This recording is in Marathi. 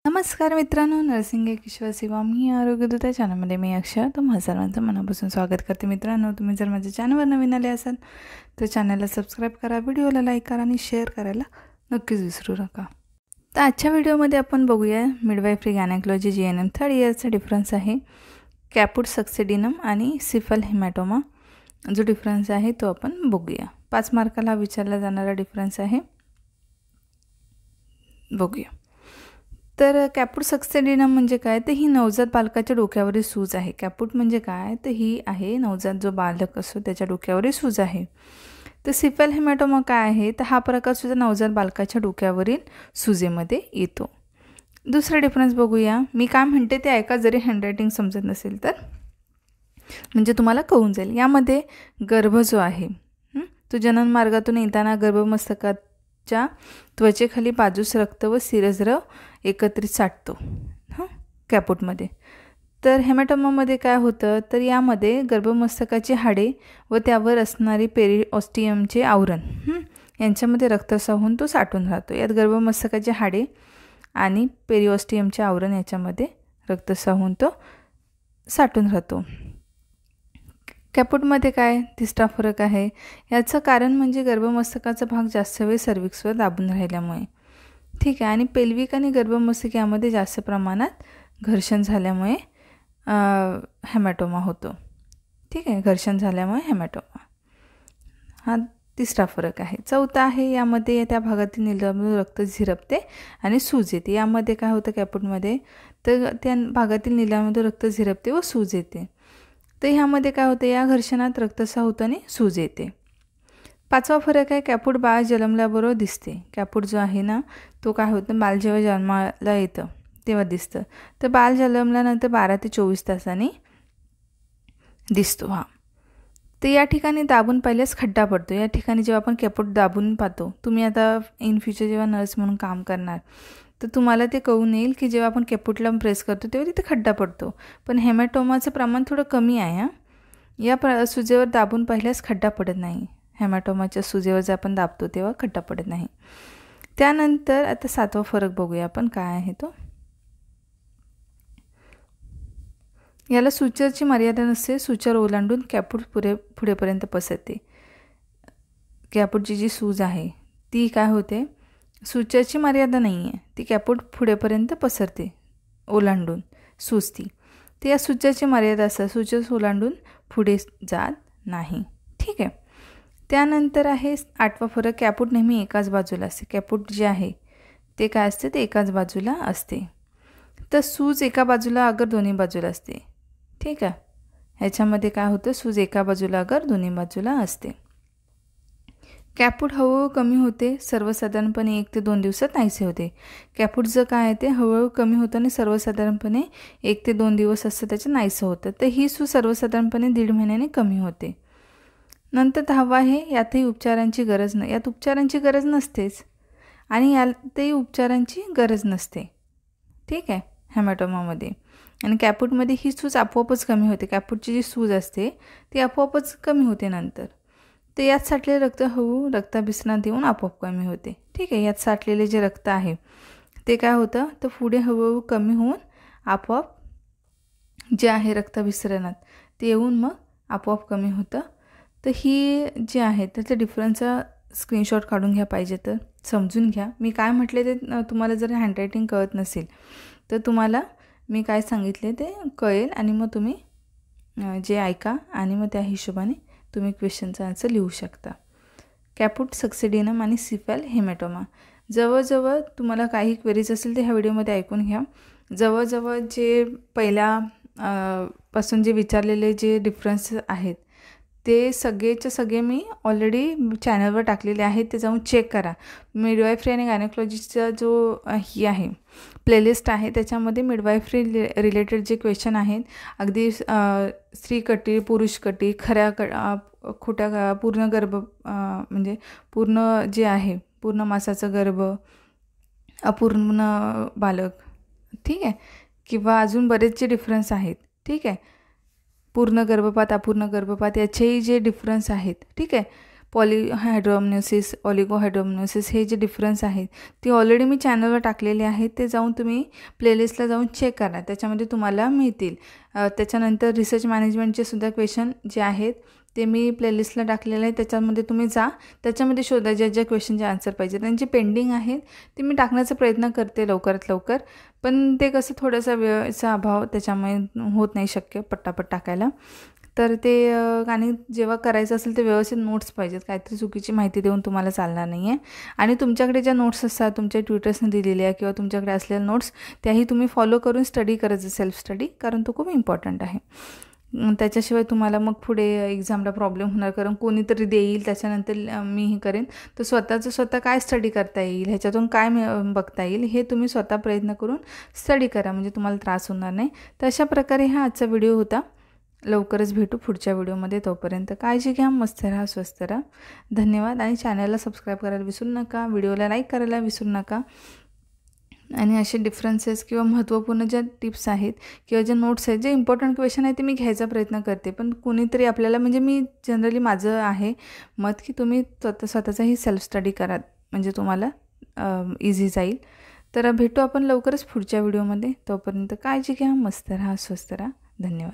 नमस्कार मित्रांनो, नर्सिंग एक विश्वासेवा मी आरोग्यदूत या चॅनलमध्ये मी अक्षय तुम्हा सर्वांचं मनापासून स्वागत करते। मित्रांनो, तुम्ही जर माझ्या चॅनलवर नवीन आले असाल तर चॅनलला सबस्क्राईब करा, व्हिडिओला लाईक करा आणि शेअर करायला नक्कीच विसरू नका। तर आजच्या व्हिडिओमध्ये आपण बघूया मिडवाइफरी गायनेकोलॉजी GNM थर्ड इयरचा डिफरन्स आहे कॅपुट सक्सेडिनम आणि सिफल हेमॅटोमा। जो डिफरन्स आहे तो आपण बघूया। 5 मार्काला विचारला जाणारा डिफरन्स आहे, बघूया। तर कॅपुट सक्सेडिनम म्हणजे काय, तर ही नवजात बालकाच्या डोक्यावरील सूज आहे। कॅपुट म्हणजे काय, तर ही आहे नवजात जो बालक असतो त्याच्या डोक्यावरील सूज आहे। तर सिफल हेमॅटोमा काय आहे, तर हा प्रकार सुद्धा नवजात बालकाच्या डोक्यावरील सुजेमध्ये येतो। दुसरा डिफरन्स बघूया। मी काय म्हणते ते ऐका, जरी हँडरायटिंग समजत नसेल तर, म्हणजे तुम्हाला कळून जाईल। यामध्ये गर्भ जो आहे तो जनन मार्गातून येताना गर्भमस्तकाच्या त्वचेखाली बाजूस रक्त व सिरस्राव एकत्रित साठतो कॅपुटमध्ये। तर हेमॅटोमामध्ये काय होतं, तर यामध्ये गर्भमस्तकाची हाडे व त्यावर असणारी पेरिओस्टियमचे आवरण यांच्यामध्ये रक्तस्राव होऊन तो साठून राहतो। यात गर्भमस्तकाची हाडे आणि पेरिओस्टियमचे आवरण याच्यामध्ये रक्तस्राव होऊन तो साठून राहतो। कॅपुटमध्ये काय तिसरा फरक आहे, याचं कारण म्हणजे गर्भमस्तकाचा भाग जास्त वेळ सर्व्हिक्सवर दाबून राहिल्यामुळे, ठीक आहे। आणि पेल्विक आणि गर्भमस्तक यामध्ये जास्त प्रमाणात घर्षण झाल्यामुळे हेमॅटोमा होतो, ठीक आहे। घर्षण झाल्यामुळे हेमॅटोमा हा तिसरा फरक आहे। चौथा आहे, यामध्ये त्या भागातील निलंबून रक्त झिरपते आणि सूज येते। यामध्ये काय होतं कॅपुटमध्ये, तर त्या भागातील निलंबून रक्त झिरपते व सूज येते। तर ह्यामध्ये काय होतं, या घर्षणात रक्तस्राव होतो आणि सूज येते। पाचवा फरक आहे, कॅपुट बाळ जन्मल्याबरोबर दिसते। कॅपुट जो आहे ना तो काय होतं, बाळ जेव्हा जन्माला येतं तेव्हा दिसतं। तर बाळ जन्मल्यानंतर 12 ते 24 तासांनी दिसतो हा। तर या ठिकाणी दाबून पाहिल्यास खड्डा पडतो। या ठिकाणी जेव्हा आपण कॅपुट दाबून पाहतो, तुम्ही आता इन फ्युचर जेव्हा नर्स म्हणून काम करणार तर तुम्हाला ते कळून येईल की जेव्हा आपण कॅपुटला प्रेस करतो तेव्हा तिथे खड्डा पडतो, पण हेमॅटोमाचं प्रमाण थोडं कमी आहे। या सुजेवर दाबून पाहिल्यास खड्डा पडत नाही। हेमॅटोमाच्या सुजेवर जर आपण दाबतो तेव्हा खड्डा पडत नाही। त्यानंतर आता 7वा फरक बघूया आपण काय आहे तो। याला सुचरची मर्यादा नसते, सुचर ओलांडून कॅपुट पुढेपर्यंत पसरते। कॅपुटची जी सूज आहे ती काय होते, सुचरची मर्यादा नाही आहे, ती कॅपुट पुढेपर्यंत पसरते ओलांडून सूज ती। तर या सुचरची मर्यादा असते, सुचर ओलांडून पुढे जात नाही, ठीक आहे। त्यानंतर आहे 8वा फरक, कॅपुट नेहमी एकाच बाजूला असते। कॅपुट जे आहे ते काय असते, ते एकाच बाजूला असते। तर सूज एका बाजूला अगर दोन्ही बाजूला असते, ठीक आहे। ह्याच्यामध्ये काय होतं, सूज एका बाजूला अगर दोन्ही बाजूला असते। कॅपुट हळूहळू कमी होते, सर्वसाधारणपणे 1 ते 2 दिवसात नाहीसे होते। कॅपुट जर काय आहे ते हळूहळू कमी होतं आणि सर्वसाधारणपणे 1 ते 2 दिवस असतं त्याचं नाहीसं होतं। तर ही सूज सर्वसाधारणपणे 1.5 महिन्याने कमी होते। नंतर 10वा आहे, यातही उपचारांची गरज नाही। यात उपचारांची गरज नसतेच आणि यातही उपचारांची गरज नसते, ठीक आहे, हेमॅटोमामध्ये। आणि कॅपुटमध्ये ही सूज आपोआपच कमी होते। कॅपुटची जी सूज असते ती आपोआपच कमी होते नंतर। तर यात साठलेले रक्त हळूहळू रक्ताभिसरणात येऊन आपोआप कमी होते, ठीक आहे। यात साठलेले जे रक्त आहे ते काय होतं, तर पुढे हळूहळू कमी होऊन आपोआप जे आहे रक्ताभिसरणात ते येऊन मग आपोआप कमी होतं। तर ही जी आहे त्याचा डिफरन्सचा स्क्रीनशॉट काढून घ्या, पाहिजे तर समजून घ्या। मी काय म्हटले ते तुम्हाला जर हँडरायटिंग कळत नसेल तर तुम्हाला मी काय सांगितले ते कळेल आणि मग तुम्ही जे ऐका आणि मग त्या हिशोबाने तुम्ही क्वेश्चनचा आन्सर लिहू शकता। कॅपुट सक्सेडिनम आणि सिफल हेमॅटोमा, जवळजवळ तुम्हाला काही क्वेरीज असेल तर ह्या व्हिडिओमध्ये ऐकून घ्या। जवळजवळ जे पहिल्या पासून जे विचारलेले जे डिफरन्स आहेत ते सगळेचे सगळे मी ऑलरेडी चॅनलवर टाकलेले आहेत, ते जाऊन चेक करा। मिडवाइफरी आणि गायनेकोलॉजीचा जो ही आहे प्लेलिस्ट आहे त्याच्यामध्ये मिडवाइफरी रिलेटेड जे क्वेश्चन आहेत, अगदी स्त्री कटी, पुरुष कटी, खोट्या पूर्ण गर्भ म्हणजे पूर्ण जे आहे पूर्ण मासाचा गर्भ, अपूर्ण बालक, ठीक आहे, किंवा अजून बरेचसे डिफरन्स आहेत, ठीक आहे। पूर्ण गर्भपात, अपूर्ण गर्भपात याचेही जे डिफरन्स आहेत, ठीक आहे। पॉलीहायड्रोअमनियोसिस, ऑलिगोहायड्रोअमनियोसिस हे जे डिफरन्स आहेत ते ऑलरेडी मी चॅनलवर टाकलेले आहेत. ते जाऊन तुम्ही प्लेलिस्टला जाऊन चेक करा, त्याच्यामध्ये तुम्हाला मिळतील. त्याच्यानंतर रिसर्च मॅनेजमेंटचे सुद्धा क्वेश्चन जे आहेत ते मी प्लेलिस्टला टाकलेलं आहे, त्याच्यामध्ये तुम्ही जा, त्याच्यामध्ये शोधा ज्या क्वेश्चनचे आन्सर पाहिजे. त्यांचे पेंडिंग आहेत ते मी टाकण्याचा प्रयत्न करते लवकरात लवकर, पण ते कसं थोडासा वेळेचा अभाव त्याच्यामुळे होत नाही शक्य पटापट टाकायला. तर ते आणि जेव्हा करायचं असेल ते व्यवस्थित नोट्स पाहिजेत, काहीतरी चुकीची माहिती देऊन तुम्हाला चालणार नाही आहे. आणि तुमच्याकडे ज्या नोट्स असतात तुमच्या ट्युटर्सने दिलेल्या किंवा तुमच्याकडे असलेल्या नोट्स त्याही तुम्ही फॉलो करून स्टडी करायचं, सेल्फ स्टडी, कारण तो खूप इम्पॉर्टंट आहे. त्याच्याशिवाय तुम्हाला मग पुढे एक्झामला प्रॉब्लेम होणार, कारण कोणीतरी देईल त्याच्यानंतर मी हे करेन. तर स्वतः काय स्टडी करता येईल, ह्याच्यातून काय बघता येईल हे तुम्ही स्वतः प्रयत्न करून स्टडी करा, म्हणजे तुम्हाला त्रास होणार नाही. तर अशा प्रकारे हा आजचा व्हिडिओ होता. लवकरच भेटू पुढच्या व्हिडिओमध्ये. तोपर्यंत काळजी घ्या, मस्त राहा, स्वस्त राहा. धन्यवाद. आणि चॅनलला सबस्क्राईब करायला विसरू नका, व्हिडिओला लाईक करायला विसरू नका. आणि असे डिफरन्सेस किंवा महत्त्वपूर्ण ज्या टिप्स आहेत किंवा ज्या नोट्स आहेत, जे इम्पॉर्टंट क्वेश्चन आहे ते मी घ्यायचा प्रयत्न करते. पण कोणीतरी आपल्याला, म्हणजे मी जनरली माझं आहे मत की तुम्ही स्वतःचाही सेल्फ स्टडी करा, म्हणजे तुम्हाला इझी जाईल. तर भेटू आपण लवकरच पुढच्या व्हिडिओमध्ये. तोपर्यंत काळजी घ्या, मस्त राहा, स्वस्त राहा. धन्यवाद.